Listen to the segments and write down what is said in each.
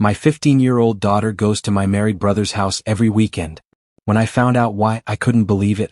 My 15-year-old daughter goes to my married brother's house every weekend. When I found out why, I couldn't believe it.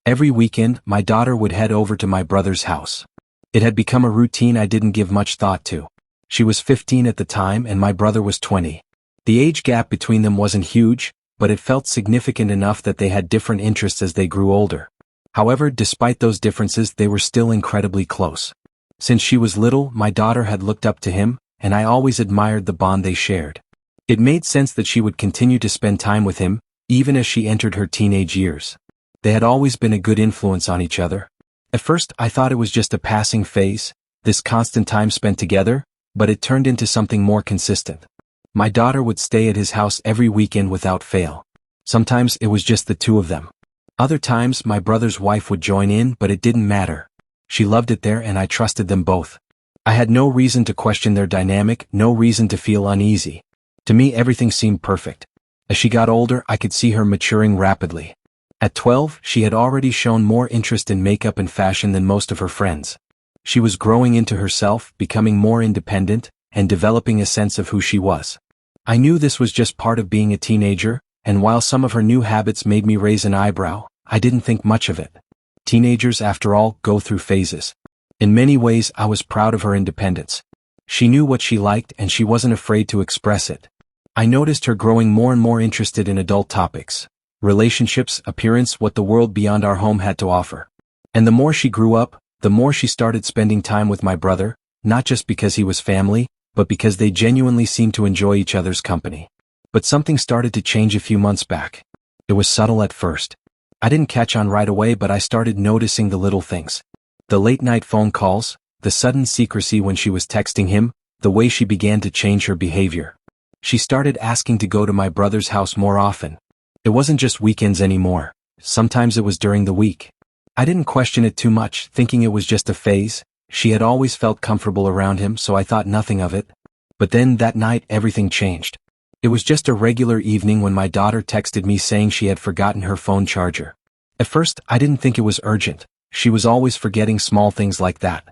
Every weekend, my daughter would head over to my brother's house. It had become a routine I didn't give much thought to. She was 15 at the time and my brother was 20. The age gap between them wasn't huge, but it felt significant enough that they had different interests as they grew older. However, despite those differences, they were still incredibly close. Since she was little, my daughter had looked up to him, and I always admired the bond they shared. It made sense that she would continue to spend time with him, even as she entered her teenage years. They had always been a good influence on each other. At first, I thought it was just a passing phase, this constant time spent together, but it turned into something more consistent. My daughter would stay at his house every weekend without fail. Sometimes it was just the two of them. Other times my brother's wife would join in, but it didn't matter. She loved it there and I trusted them both. I had no reason to question their dynamic, no reason to feel uneasy. To me, everything seemed perfect. As she got older, I could see her maturing rapidly. At 12, she had already shown more interest in makeup and fashion than most of her friends. She was growing into herself, becoming more independent, and developing a sense of who she was. I knew this was just part of being a teenager, and while some of her new habits made me raise an eyebrow, I didn't think much of it. Teenagers, after all, go through phases. In many ways, I was proud of her independence. She knew what she liked and she wasn't afraid to express it. I noticed her growing more and more interested in adult topics. Relationships, appearance, what the world beyond our home had to offer. And the more she grew up, the more she started spending time with my brother, not just because he was family, but because they genuinely seemed to enjoy each other's company. But something started to change a few months back. It was subtle at first. I didn't catch on right away, but I started noticing the little things. The late-night phone calls, the sudden secrecy when she was texting him, the way she began to change her behavior. She started asking to go to my brother's house more often. It wasn't just weekends anymore. Sometimes it was during the week. I didn't question it too much, thinking it was just a phase. She had always felt comfortable around him, so I thought nothing of it. But then that night, everything changed. It was just a regular evening when my daughter texted me saying she had forgotten her phone charger. At first, I didn't think it was urgent. She was always forgetting small things like that.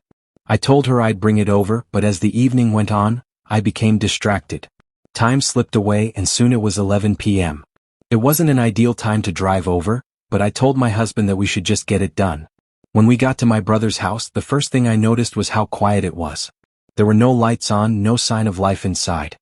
I told her I'd bring it over, but as the evening went on, I became distracted. Time slipped away and soon it was 11 p.m. It wasn't an ideal time to drive over, but I told my husband that we should just get it done. When we got to my brother's house, the first thing I noticed was how quiet it was. There were no lights on, no sign of life inside.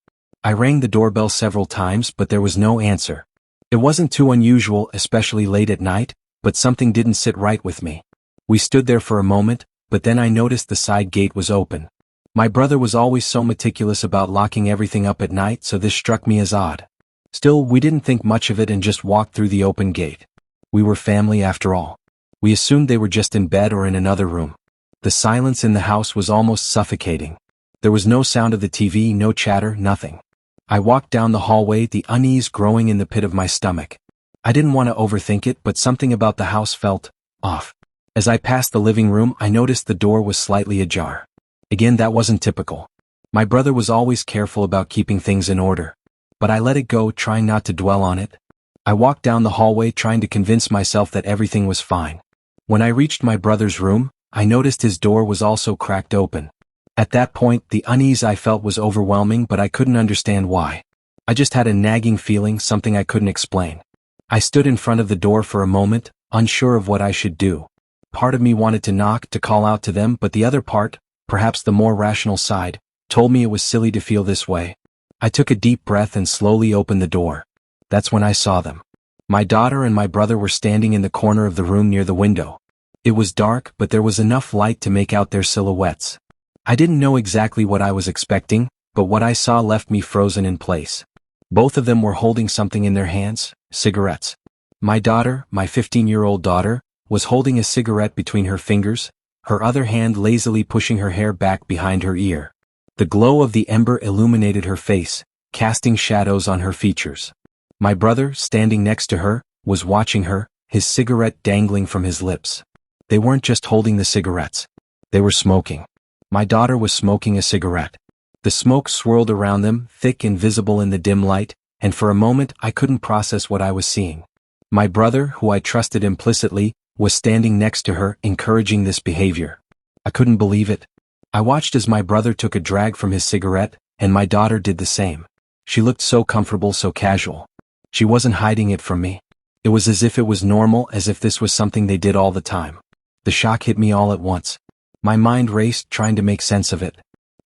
I rang the doorbell several times, but there was no answer. It wasn't too unusual, especially late at night, but something didn't sit right with me. We stood there for a moment, but then I noticed the side gate was open. My brother was always so meticulous about locking everything up at night, so this struck me as odd. Still, we didn't think much of it and just walked through the open gate. We were family after all. We assumed they were just in bed or in another room. The silence in the house was almost suffocating. There was no sound of the TV, no chatter, nothing. I walked down the hallway, the unease growing in the pit of my stomach. I didn't want to overthink it, but something about the house felt off. As I passed the living room, I noticed the door was slightly ajar. Again, that wasn't typical. My brother was always careful about keeping things in order. But I let it go, trying not to dwell on it. I walked down the hallway trying to convince myself that everything was fine. When I reached my brother's room, I noticed his door was also cracked open. At that point, the unease I felt was overwhelming, but I couldn't understand why. I just had a nagging feeling, something I couldn't explain. I stood in front of the door for a moment, unsure of what I should do. Part of me wanted to knock, to call out to them, but the other part, perhaps the more rational side, told me it was silly to feel this way. I took a deep breath and slowly opened the door. That's when I saw them. My daughter and my brother were standing in the corner of the room near the window. It was dark, but there was enough light to make out their silhouettes. I didn't know exactly what I was expecting, but what I saw left me frozen in place. Both of them were holding something in their hands, cigarettes. My daughter, my 15-year-old daughter, was holding a cigarette between her fingers, her other hand lazily pushing her hair back behind her ear. The glow of the ember illuminated her face, casting shadows on her features. My brother, standing next to her, was watching her, his cigarette dangling from his lips. They weren't just holding the cigarettes. They were smoking. My daughter was smoking a cigarette. The smoke swirled around them, thick and visible in the dim light, and for a moment I couldn't process what I was seeing. My brother, who I trusted implicitly, was standing next to her, encouraging this behavior. I couldn't believe it. I watched as my brother took a drag from his cigarette, and my daughter did the same. She looked so comfortable, so casual. She wasn't hiding it from me. It was as if it was normal, as if this was something they did all the time. The shock hit me all at once. My mind raced, trying to make sense of it.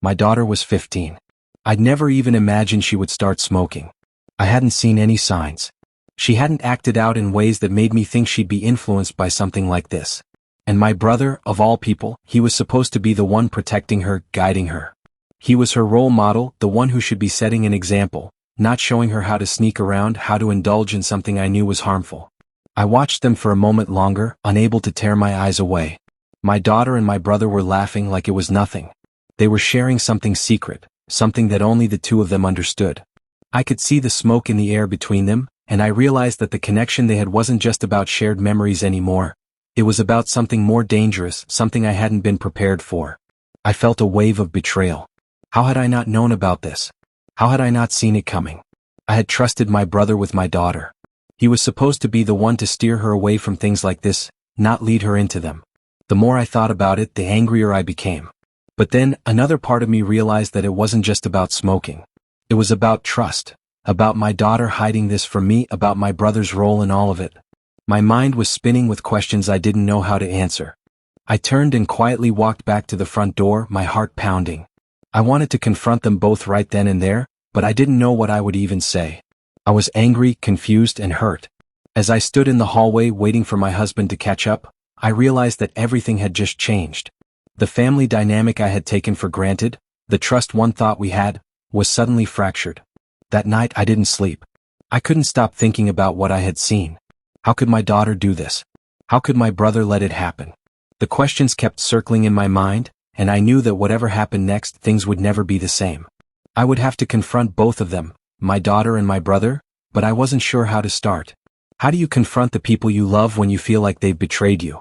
My daughter was 15. I'd never even imagined she would start smoking. I hadn't seen any signs. She hadn't acted out in ways that made me think she'd be influenced by something like this. And my brother, of all people, he was supposed to be the one protecting her, guiding her. He was her role model, the one who should be setting an example, not showing her how to sneak around, how to indulge in something I knew was harmful. I watched them for a moment longer, unable to tear my eyes away. My daughter and my brother were laughing like it was nothing. They were sharing something secret, something that only the two of them understood. I could see the smoke in the air between them, and I realized that the connection they had wasn't just about shared memories anymore. It was about something more dangerous, something I hadn't been prepared for. I felt a wave of betrayal. How had I not known about this? How had I not seen it coming? I had trusted my brother with my daughter. He was supposed to be the one to steer her away from things like this, not lead her into them. The more I thought about it, the angrier I became. But then, another part of me realized that it wasn't just about smoking. It was about trust, about my daughter hiding this from me, about my brother's role in all of it. My mind was spinning with questions I didn't know how to answer. I turned and quietly walked back to the front door, my heart pounding. I wanted to confront them both right then and there, but I didn't know what I would even say. I was angry, confused, and hurt. As I stood in the hallway waiting for my husband to catch up, I realized that everything had just changed. The family dynamic I had taken for granted, the trust one thought we had, was suddenly fractured. That night I didn't sleep. I couldn't stop thinking about what I had seen. How could my daughter do this? How could my brother let it happen? The questions kept circling in my mind, and I knew that whatever happened next, things would never be the same. I would have to confront both of them, my daughter and my brother, but I wasn't sure how to start. How do you confront the people you love when you feel like they've betrayed you?